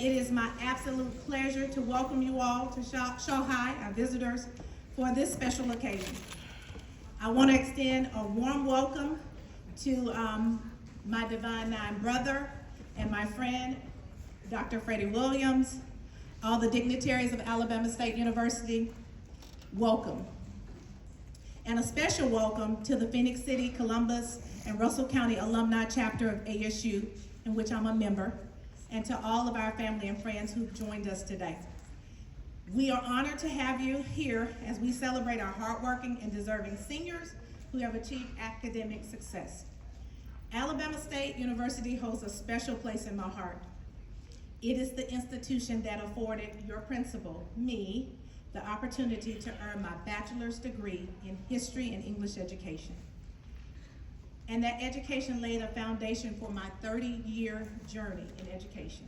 it is my absolute pleasure to welcome you all to Shaw High, our visitors, for this special occasion. I want to extend a warm welcome to my Divine Nine brother and my friend, Dr. Freddie Williams, all the dignitaries of Alabama State University, welcome. And a special welcome to the Phoenix City, Columbus, and Russell County Alumni Chapter of ASU, in which I'm a member, and to all of our family and friends who've joined us today. We are honored to have you here as we celebrate our hardworking and deserving seniors who have achieved academic success. Alabama State University holds a special place in my heart. It is the institution that afforded your principal, me, the opportunity to earn my bachelor's degree in history and English education. And that education laid a foundation for my 30-year journey in education.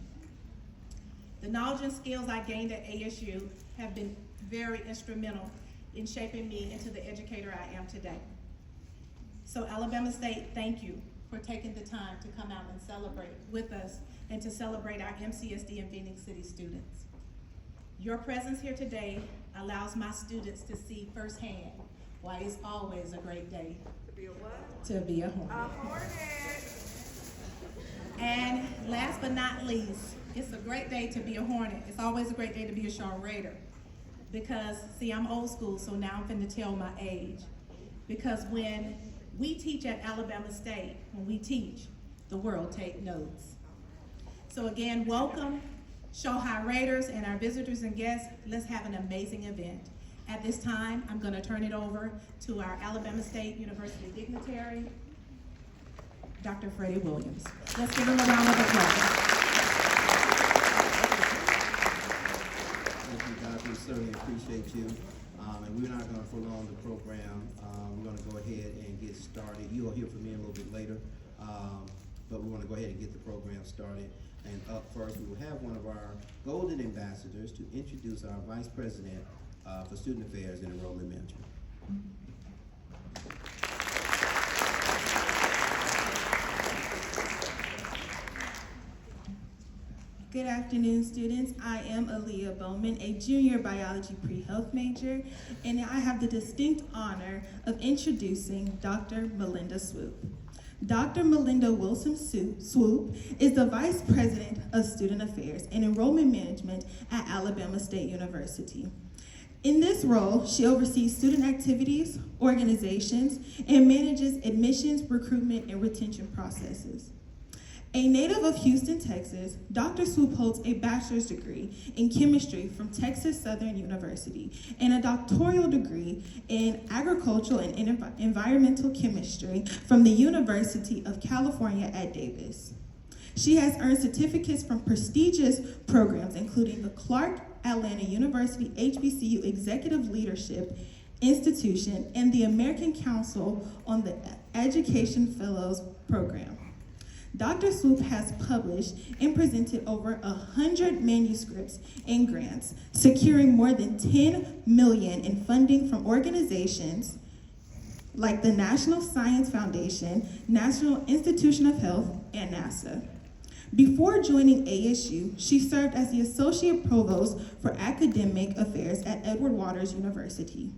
The knowledge and skills I gained at ASU have been very instrumental in shaping me into the educator I am today. So Alabama State, thank you for taking the time to come out and celebrate with us and to celebrate our MCSD and Phoenix City students. Your presence here today allows my students to see firsthand why it's always a great day To be a what? to be a Hornet. A Hornet. And last but not least, it's a great day to be a Hornet. It's always a great day to be a Shaw Raider. Because, see, I'm old school, so now I'm finna tell my age. Because when we teach at Alabama State, when we teach, the world take notes. So again, welcome, Shaw High Raiders and our visitors and guests. Let's have an amazing event. At this time, I'm gonna turn it over to our Alabama State University dignitary, Dr. Freddie Williams. Let's give him a round of applause. Thank you, guys. We certainly appreciate you. And we're not going to prolong the program. We're going to go ahead and get started. You'll hear from me a little bit later. But we want to go ahead and get the program started. And up first, we will have one of our golden ambassadors to introduce our Vice President for Student Affairs and Enrollment Management. Good afternoon, students. I am Aaliyah Bowman, a junior biology pre-health major, and I have the distinct honor of introducing Dr. Melinda Swoop. Dr. Melinda Wilson Swoop is the Vice President of Student Affairs and Enrollment Management at Alabama State University. In this role, she oversees student activities, organizations, and manages admissions, recruitment, and retention processes. A native of Houston, Texas, Dr. Swoop holds a bachelor's degree in chemistry from Texas Southern University and a doctoral degree in agricultural and environmental chemistry from the University of California at Davis. She has earned certificates from prestigious programs including the Clark Atlanta University HBCU Executive Leadership Institution and the American Council on the Education Fellows Program. Dr. Swoop has published and presented over 100 manuscripts and grants, securing more than $10 million in funding from organizations like the National Science Foundation, National Institution of Health, and NASA. Before joining ASU, she served as the Associate Provost for Academic Affairs at Edward Waters University,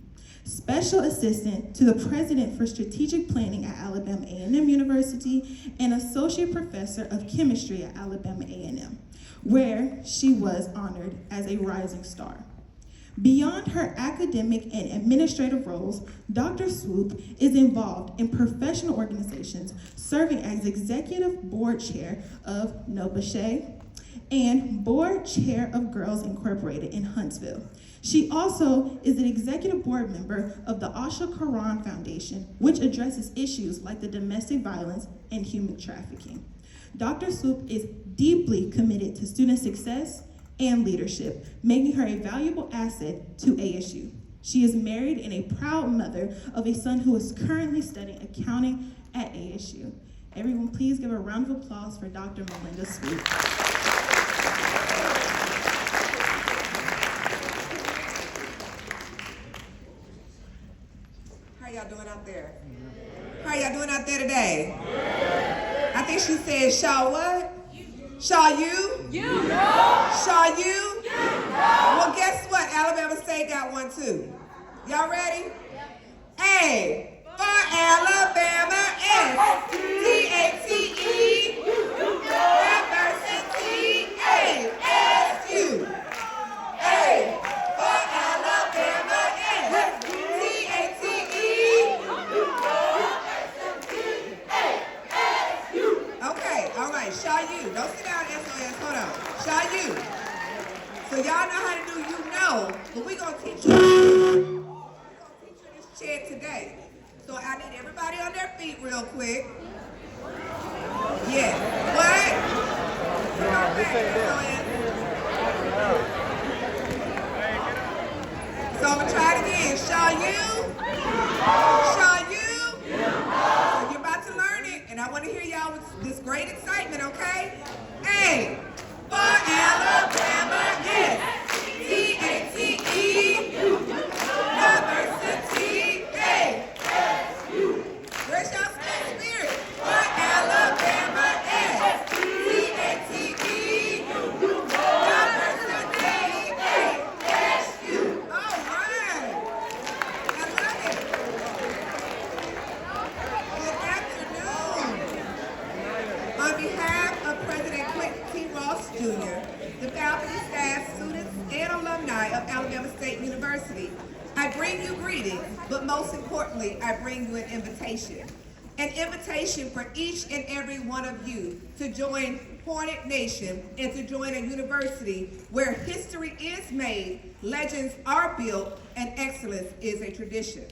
Special Assistant to the President for Strategic Planning at Alabama A&M University, and Associate Professor of Chemistry at Alabama A&M, where she was honored as a rising star. Beyond her academic and administrative roles, Dr. Swoop is involved in professional organizations, serving as Executive Board Chair of NOBASHE and Board Chair of Girls Incorporated in Huntsville. She also is an executive board member of the Asha Quran Foundation, which addresses issues like the domestic violence and human trafficking. Dr. Swoop is deeply committed to student success and leadership, making her a valuable asset to ASU. She is married and a proud mother of a son who is currently studying accounting at ASU. Everyone, please give a round of applause for Dr. Melinda Swoop. How y'all doing out there? How y'all doing out there today? I think she said, Shaw what? Shaw U? Shaw U? Well, guess what? Alabama State got one too. Y'all ready? A for Alabama, S T-A-T-E, University, ASU. A for Alabama, S T-A-T-E. Okay, all right, Shaw U. Don't sit down, SOS. Hold on. Shaw U. So y'all know how to do you know, but we're going to teach you this chant today. So I need everybody on their feet real quick. Yeah. What? Come on back, SOS. So I'm going to try it again. Shaw U. Shaw U. So you're about to learn it, and I want to hear y'all with this great excitement, okay? A for Alabama, S T-A-T-E, University, ASU. Where's y'all school spirit? For Alabama, S T-A-T-E, University, ASU. All right. I love it. Good afternoon. On behalf of President Quentin T. Ross Jr., the faculty, staff, students, and alumni of Alabama State University, I bring you greetings, but most importantly, I bring you an invitation. An invitation for each and every one of you to join Hornet Nation and to join a university where history is made, legends are built, and excellence is a tradition.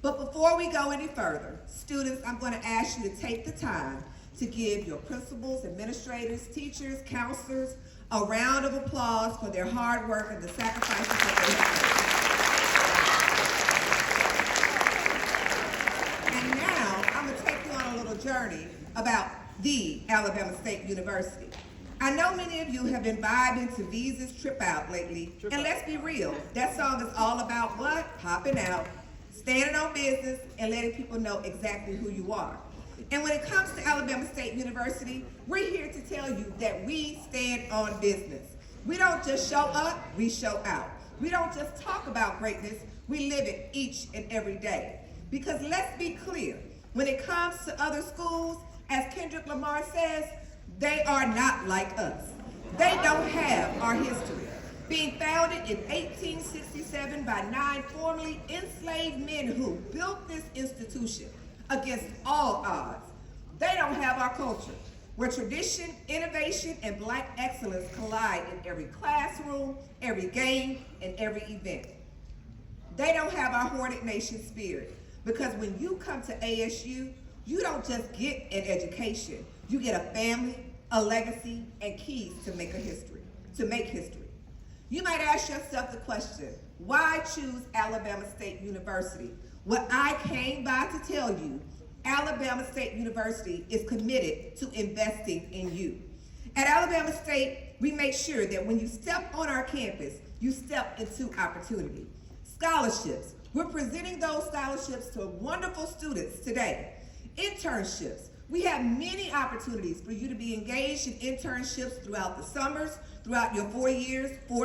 But before we go any further, students, I'm going to ask you to take the time to give your principals, administrators, teachers, counselors a round of applause for their hard work and the sacrifices that they have made. And now, I'm going to take you on a little journey about the Alabama State University. I know many of you have been vibing to Visa's Trip Out lately, and let's be real, that song is all about what? Popping out, standing on business, and letting people know exactly who you are. And when it comes to Alabama State University, we're here to tell you that we stand on business. We don't just show up, we show out. We don't just talk about greatness, we live it each and every day. Because let's be clear, when it comes to other schools, as Kendrick Lamar says, they are not like us. They don't have our history. Being founded in 1867 by 9 formerly enslaved men who built this institution against all odds. They don't have our culture, where tradition, innovation, and Black excellence collide in every classroom, every game, and every event. They don't have our Hornet Nation spirit, because when you come to ASU, you don't just get an education, you get a family, a legacy, and keys to make history. You might ask yourself the question, why choose Alabama State University? Well, I came by to tell you, Alabama State University is committed to investing in you. At Alabama State, we make sure that when you step on our campus, you step into opportunity. Scholarships, we're presenting those scholarships to wonderful students today. Internships, we have many opportunities for you to be engaged in internships throughout the summers, throughout your 4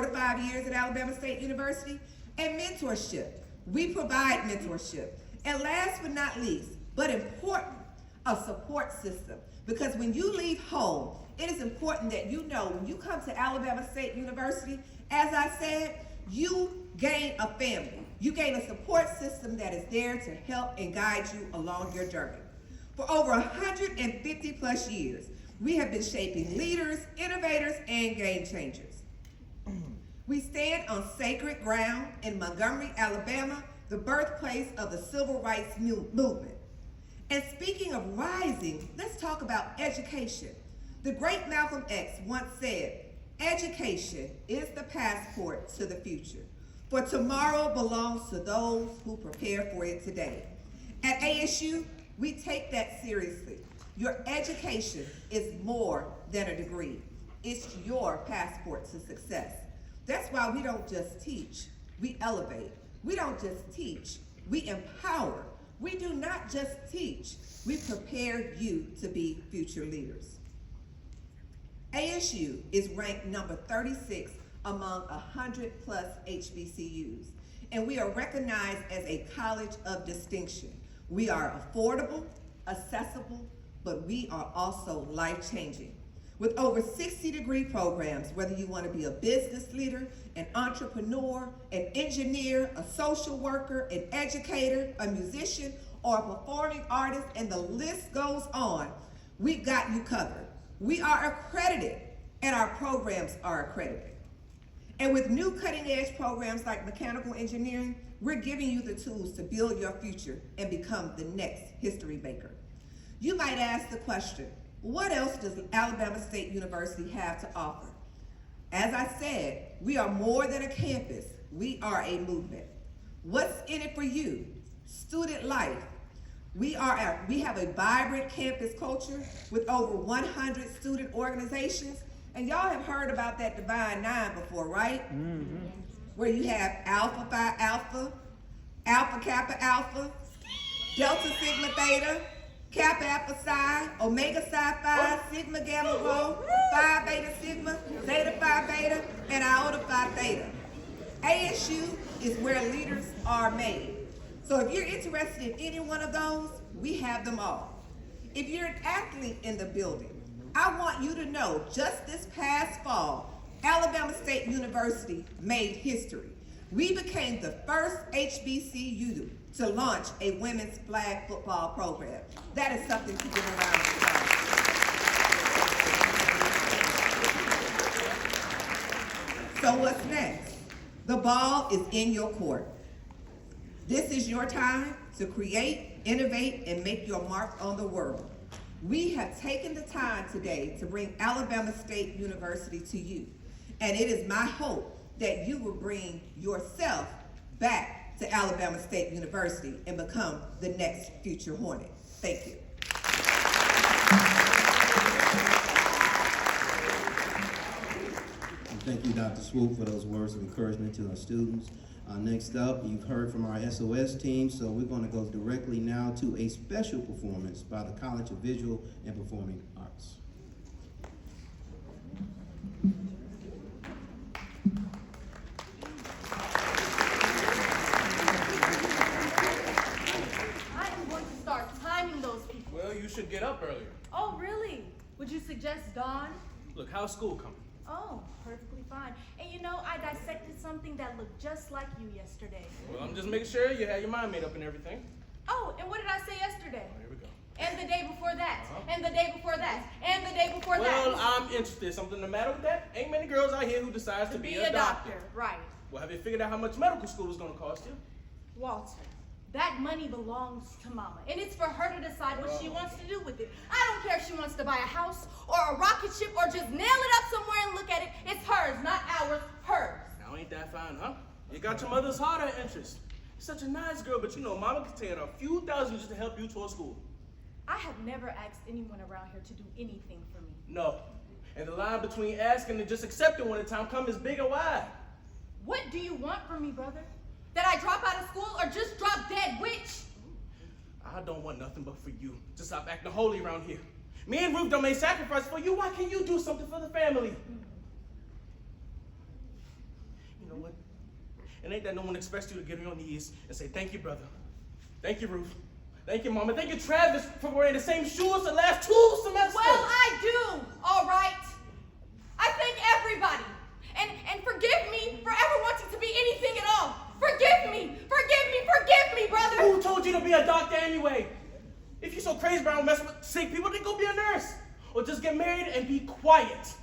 to 5 years at Alabama State University. And mentorship, we provide mentorship. And last but not least, but important, a support system. Because when you leave home, it is important that you know when you come to Alabama State University, as I said, you gain a family. You gain a support system that is there to help and guide you along your journey. For over 150 plus years, we have been shaping leaders, innovators, and game changers. We stand on sacred ground in Montgomery, Alabama, the birthplace of the civil rights movement. And speaking of rising, let's talk about education. The great Malcolm X once said, education is the passport to the future, for tomorrow belongs to those who prepare for it today. At ASU, we take that seriously. Your education is more than a degree. It's your passport to success. That's why we don't just teach, we elevate. We don't just teach, we empower. We do not just teach, we prepare you to be future leaders. ASU is ranked number 36 among 100+ HBCUs, and we are recognized as a college of distinction. We are affordable, accessible, but we are also life-changing. With over 60 degree programs, whether you want to be a business leader, an entrepreneur, an engineer, a social worker, an educator, a musician, or a performing artist, and the list goes on, we've got you covered. We are accredited, and our programs are accredited. And with new cutting-edge programs like mechanical engineering, we're giving you the tools to build your future and become the next history maker. You might ask the question, what else does Alabama State University have to offer? As I said, we are more than a campus. We are a movement. What's in it for you? Student life. We have a vibrant campus culture with over 100 student organizations. And y'all have heard about that Divine Nine before, right? Mm-hmm. Where you have Alpha Phi Alpha, Alpha Kappa Alpha, Delta Sigma Theta, Kappa Alpha Psi, Omega Psi Phi, Sigma Gamma Rho, Phi Beta Sigma, Zeta Phi Beta, and Iota Phi Theta. ASU is where leaders are made. So if you're interested in any one of those, we have them all. If you're an athlete in the building, I want you to know just this past fall, Alabama State University made history. We became the first HBCU to launch a women's flag football program. That is something to give around the applause. So what's next? The ball is in your court. This is your time to create, innovate, and make your mark on the world. We have taken the time today to bring Alabama State University to you, and it is my hope that you will bring yourself back to Alabama State University and become the next future Hornet. Thank you. Thank you, Dr. Swoop, for those words of encouragement to our students. Next up, you've heard from our SOS team, so we're going to go directly now to a special performance by the College of Visual and Performing Arts. I am going to start timing those people. Well, you should get up earlier. Oh, really? Would you suggest dawn? Look, how's school coming? Oh, perfectly fine. And you know, I dissected something that looked just like you yesterday. Well, I'm just making sure you had your mind made up and everything. Oh, and what did I say yesterday? Oh, here we go. And the day before that, Uh-huh. and the day before that, and the day before Well, that. I'm interested. Something the matter with that? Ain't many girls out here who decides to be a doctor. Right. Well, have you figured out how much medical school is going to cost you? Walter, that money belongs to Mama, and it's for her to decide what she wants to do with it. I don't care if she wants to buy a house or a rocket ship or just nail it up somewhere and look at it. It's hers, not ours, hers. Now, ain't that fine, huh? You got your mother's heart of interest. You're such a nice girl, but you know, Mama can take a few thousand just to help you toward school. I have never asked anyone around here to do anything for me. No. And the line between asking and just accepting when the time comes is big and wide. What do you want from me, brother? That I drop out of school or just drop dead? Which? I don't want nothing but for you to stop acting holy around here. Me and Ruth done made sacrifices for you. Why can't you do something for the family? You know what? It ain't that no one expects you to get on your knees and say, thank you, brother. Thank you, Ruth. Thank you, Mama. Thank you, Travis, for wearing the same shoes the last 2 semesters. Well, I do, all right. I thank everybody. And forgive me for ever wanting to be anything at all. Forgive me, brother. Who told you to be a doctor anyway? If you're so crazy about messing with sick people, then go be a nurse. Or just get married and be quiet.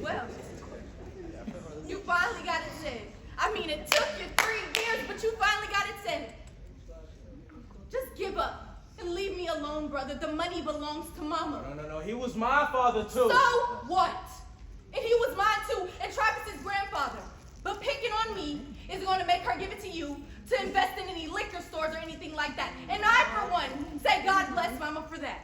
Well, you finally got it said. I mean, it took you 3 years, but you finally got it said. Just give up and leave me alone, brother. The money belongs to Mama. No. He was my father, too. So what? And he was mine too, and Travis's grandfather. But picking on me is going to make her give it to you to invest in any liquor stores or anything like that. And I, for one, say God bless Mama for that.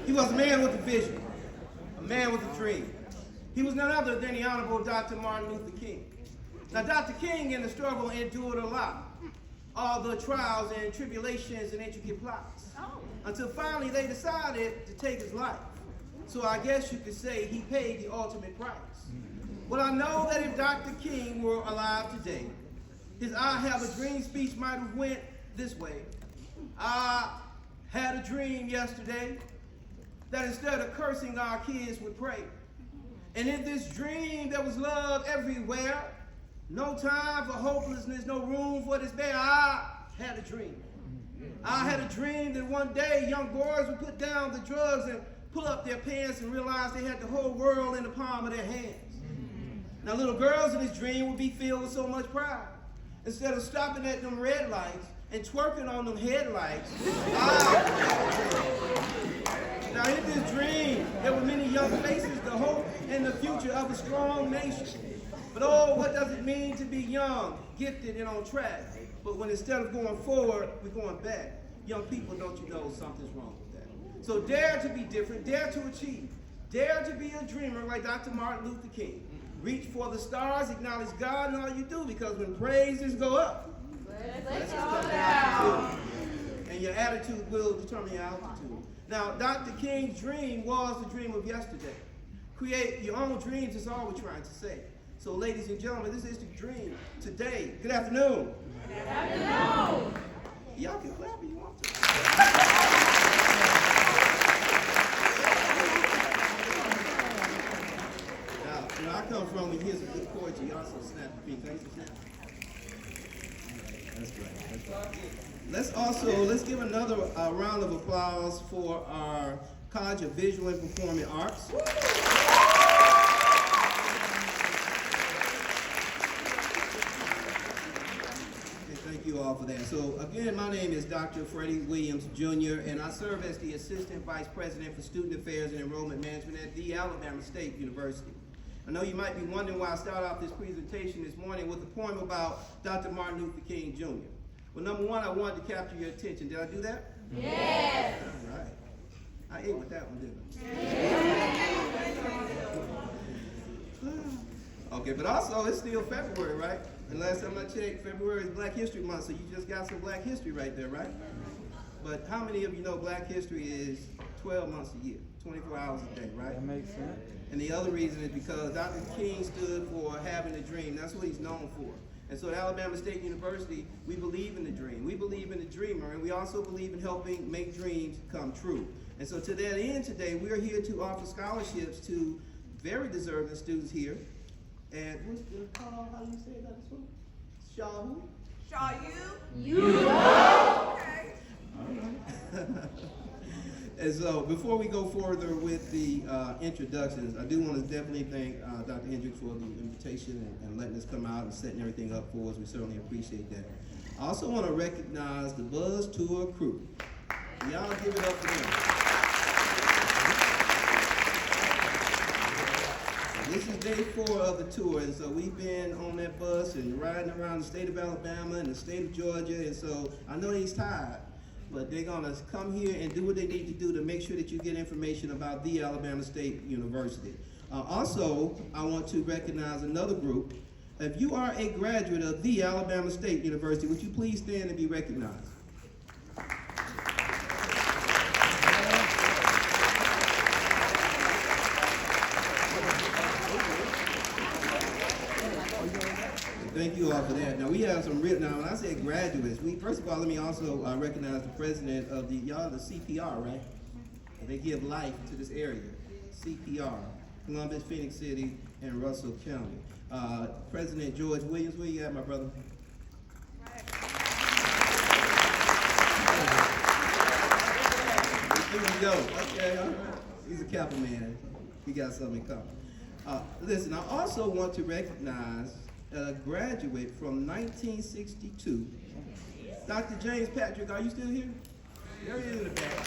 He was a man with a vision, a man with a dream. He was none other than the Honorable Dr. Martin Luther King. Now, Dr. King in the struggle endured a lot, all the trials and tribulations and intricate plots, until finally they decided to take his life. So I guess you could say he paid the ultimate price. Well, I know that if Dr. King were alive today, his I Have a Dream speech might have went this way. I had a dream yesterday that instead of cursing, our kids would pray. And in this dream, there was love everywhere. No time for hopelessness, no room for despair. I had a dream. I had a dream that one day young boys would put down the drugs and pull up their pants and realize they had the whole world in the palm of their hands. Now, little girls in this dream would be filled with so much pride. Instead of stopping at them red lights and twerking on them headlights, now in this dream, there were many young faces, the hope and the future of a strong nation. But oh, what does it mean to be young, gifted, and on track? But when instead of going forward, we're going back. Young people, don't you know something's wrong with that? So dare to be different, dare to achieve, dare to be a dreamer like Dr. Martin Luther King. Reach for the stars, acknowledge God in all you do, because when praises go up, let's go down. And your attitude will determine your altitude. Now, Dr. King's dream was the dream of yesterday. Create your own dreams is all we're trying to say. So, ladies and gentlemen, this is the dream today. Good afternoon. Good afternoon. Y'all can clap if you want to. Now, where I come from, when you hear some good poetry, you also snap the feet. Can you snap? That's right. Let's give another round of applause for our College of Visual and Performing Arts. Thank you all for that. So again, my name is Dr. Freddie Williams, Jr., and I serve as the Assistant Vice President for Student Affairs and Enrollment Management at the Alabama State University. I know you might be wondering why I start off this presentation this morning with a poem about Dr. Martin Luther King, Jr. Well, number one, I wanted to capture your attention. Did I do that? Yes. All right. I ate with that one, didn't I? Okay, but also, it's still February, right? And last time I checked, February is Black History Month, so you just got some Black history right there, right? But how many of you know Black history is 12 months a year, 24 hours a day, right? That makes sense. And the other reason is because Dr. King stood for having a dream. That's what he's known for. And so at Alabama State University, we believe in the dream. We believe in the dreamer, and we also believe in helping make dreams come true. And so to that end today, we're here to offer scholarships to very deserving students here. And what's the call? How do you say that? Shaw who? Shaw you? You. Okay. And so before we go further with the introductions, I do want to definitely thank Dr. Hendricks for the invitation and letting us come out and setting everything up for us. We certainly appreciate that. I also want to recognize the Buzz Tour crew. Y'all give it up for them. This is day 4 of the tour, and so we've been on that bus and riding around the state of Alabama and the state of Georgia, and so I know he's tired, but they're gonna come here and do what they need to do to make sure that you get information about the Alabama State University. Also, I want to recognize another group. If you are a graduate of the Alabama State University, would you please stand and be recognized? Thank you all for that. Now we have some real, now when I say graduates, first of all, let me also recognize the president of the CPR, right? And they give life to this area. CPR, Columbus, Phoenix City, and Russell County. President George Williams, where you at, my brother? Here we go. Okay, all right. He's a Kappa man. He got something in common. Listen, I also want to recognize a graduate from 1962. Dr. James Patrick, are you still here? There he is in the back.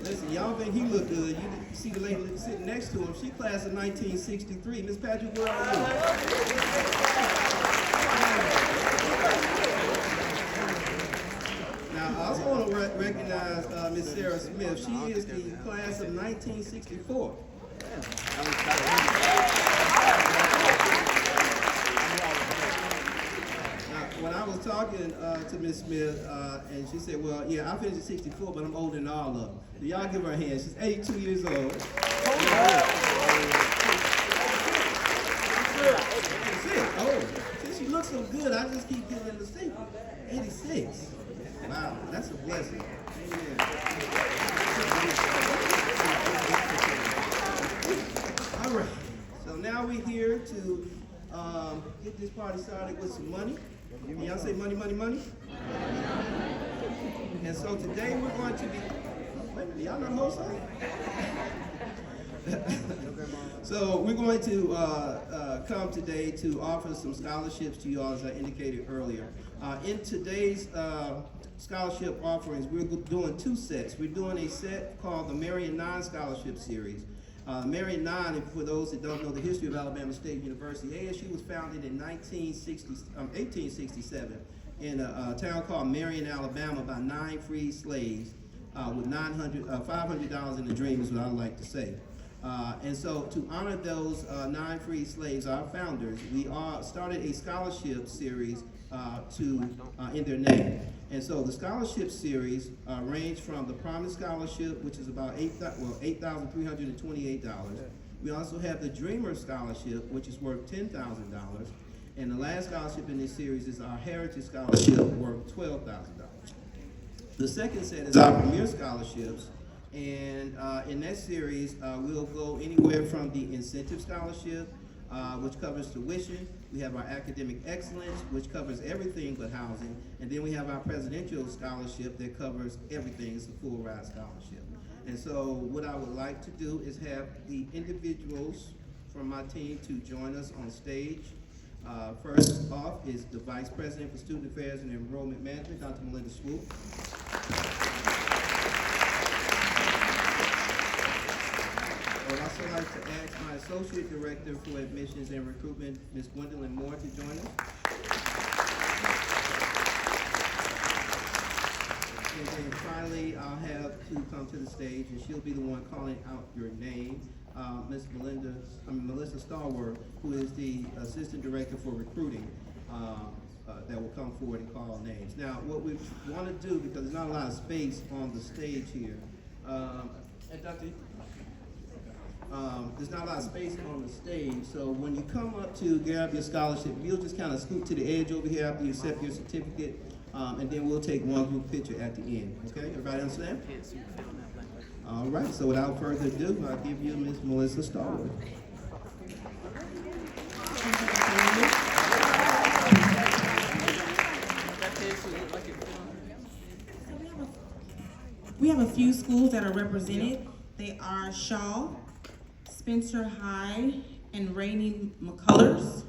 Listen, y'all think he look good. You see the lady sitting next to him. She class of 1963. Miss Patrick, where are you? Now, I also want to recognize Miss Sarah Smith. She is the class of 1964. When I was talking to Miss Smith, and she said, well, yeah, I finished at 64, but I'm older than all of them. So y'all give her a hand. She's 82 years old. Oh, since she looks so good, I just keep giving her the statement. 86. Wow, that's a blessing. Amen. All right, so now we're here to get this party started with some money. And y'all say money, money, money? And so today we're going to be, wait a minute, y'all know the whole song? So we're going to come today to offer some scholarships to you all, as I indicated earlier. In today's scholarship offerings, we're doing two sets. We're doing a set called the Marion 9 Scholarship Series. Marion 9, and for those that don't know the history of Alabama State University, ASU was founded in 1867 in a town called Marion, Alabama, by 9 freed slaves with $500 in a dream is what I like to say. And so to honor those 9 freed slaves, our founders, we started a scholarship series in their name. And so the scholarship series range from the Promise Scholarship, which is about $8,328. We also have the Dreamer Scholarship, which is worth $10,000. And the last scholarship in this series is our Heritage Scholarship, worth $12,000. The second set is our Premier Scholarships. And in that series, we'll go anywhere from the Incentive Scholarship, which covers tuition. We have our Academic Excellence, which covers everything but housing. And then we have our Presidential Scholarship that covers everything. It's a full ride scholarship. And so what I would like to do is have the individuals from my team to join us on stage. First off is the Vice President for Student Affairs and Enrollment Management, Dr. Melinda Swoop. I would also like to ask my Associate Director for Admissions and Recruitment, Ms. Gwendolyn Moore, to join us. And then finally, I'll have to come to the stage, and she'll be the one calling out your name. Ms. Melissa Stallworth, who is the Assistant Director for Recruiting, that will come forward and call names. Now, what we want to do, because there's not a lot of space on the stage here, and Dr. There's not a lot of space on the stage, so when you come up to grab your scholarship, you'll just kind of scoot to the edge over here after you accept your certificate, and then we'll take one group picture at the end. Okay, everybody understand? All right, so without further ado, I'll give you Ms. Melissa Stallworth. We have a few schools that are represented. They are Shaw, Spencer High, and Rainey McCullers.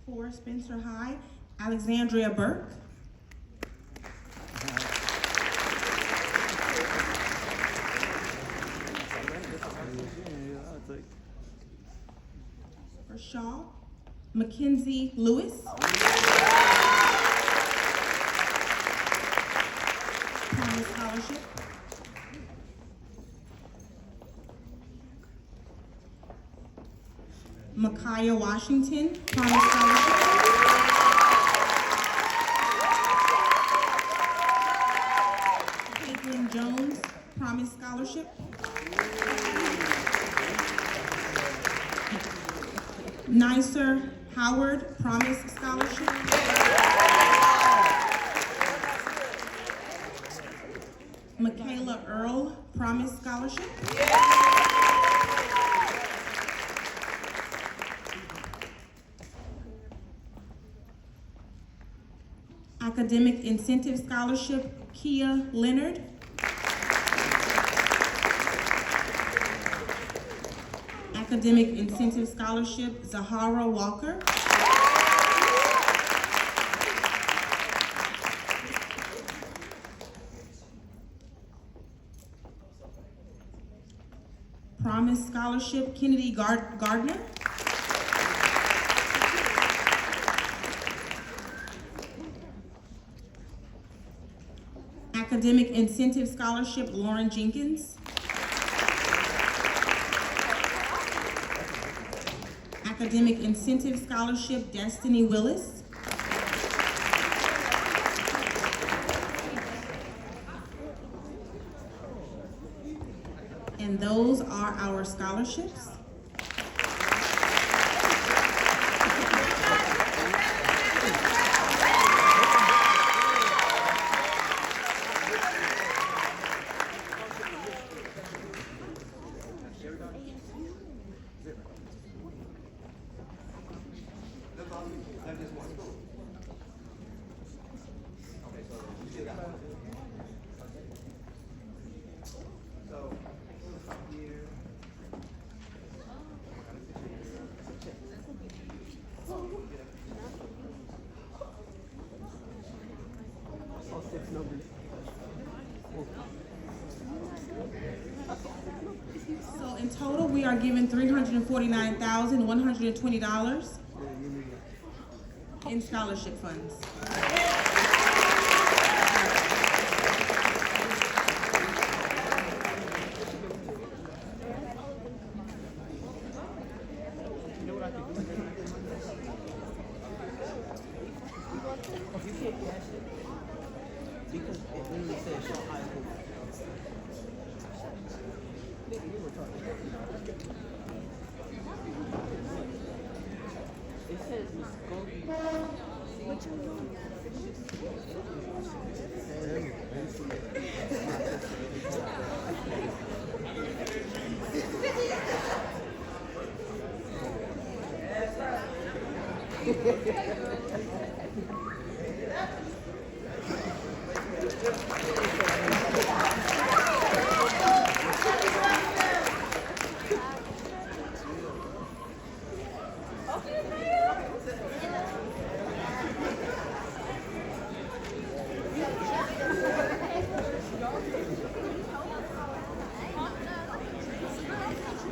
For Spencer High, Alexandria Burke. For Shaw, Mackenzie Lewis. Promise Scholarship. Micaiah Washington, Promise Scholarship. Caitlin Jones, Promise Scholarship. Nicer Howard, Promise Scholarship. Michaela Earl, Promise Scholarship. Academic Incentive Scholarship, Kia Leonard. Academic Incentive Scholarship, Zahara Walker. Thomas Scholarship, Kennedy Gardner. Academic Incentive Scholarship, Lauren Jenkins. Academic Incentive Scholarship, Destiny Willis. And those are our scholarships. So in total, we are given $349,120 in scholarship funds.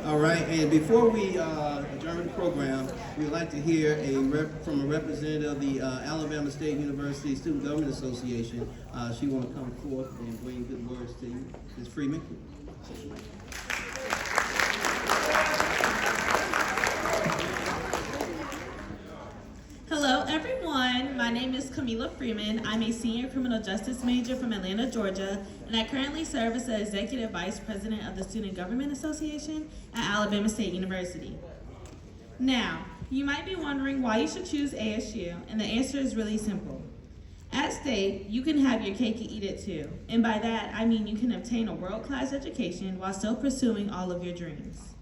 All right, and before we adjourn the program, we'd like to hear from a representative of the Alabama State University Student Government Association. She want to come forth and bring good words to you. Ms. Freeman. Hello, everyone. My name is Camila Freeman. I'm a senior criminal justice major from Atlanta, Georgia, and I currently serve as the executive vice president of the Student Government Association at Alabama State University. Now, you might be wondering why you should choose ASU, and the answer is really simple. At State, you can have your cake and eat it too, and by that, I mean you can obtain a world-class education while still pursuing all of your dreams.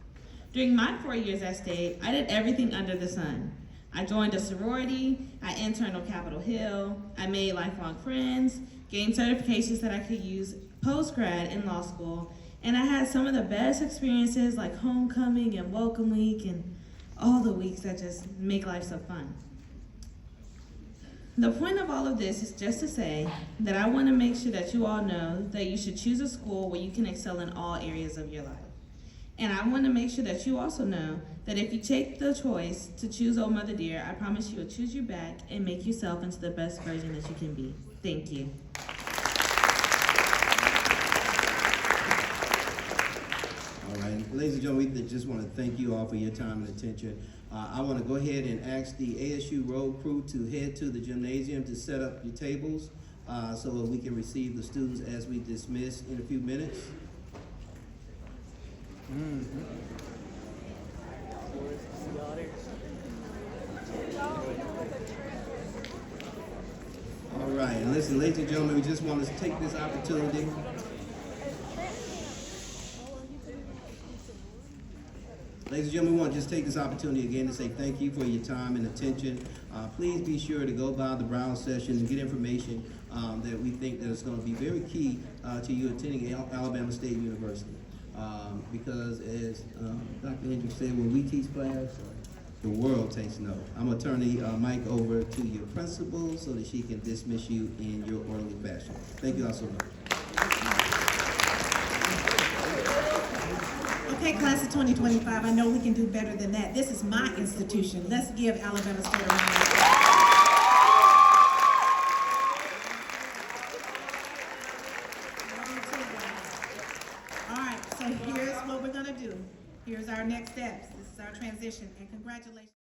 During my 4 years at State, I did everything under the sun. I joined a sorority, I interned on Capitol Hill, I made lifelong friends, gained certifications that I could use post-grad in law school, and I had some of the best experiences like homecoming and welcome week and all the weeks that just make life so fun. The point of all of this is just to say that I want to make sure that you all know that you should choose a school where you can excel in all areas of your life. And I want to make sure that you also know that if you take the choice to choose Old Mother Dear, I promise you will choose you back and make yourself into the best version that you can be. Thank you. All right, ladies and gentlemen, we just want to thank you all for your time and attention. I want to go ahead and ask the ASU road crew to head to the gymnasium to set up your tables so that we can receive the students as we dismiss in a few minutes. All right, and listen, ladies and gentlemen, we just want to take this opportunity. Ladies and gentlemen, we want to just take this opportunity again to say thank you for your time and attention. Please be sure to go by the Brown session and get information that we think that is going to be very key to you attending Alabama State University. Because as Dr. Hendricks said, when we teach class, the world takes note. I'm going to turn the mic over to your principal so that she can dismiss you in your orderly fashion. Thank you all so much. Okay, class of 2025, I know we can do better than that. This is my institution. Let's give Alabama State a round of applause. All right, so here's what we're gonna do. Here's our next steps. This is our transition, and congratulations.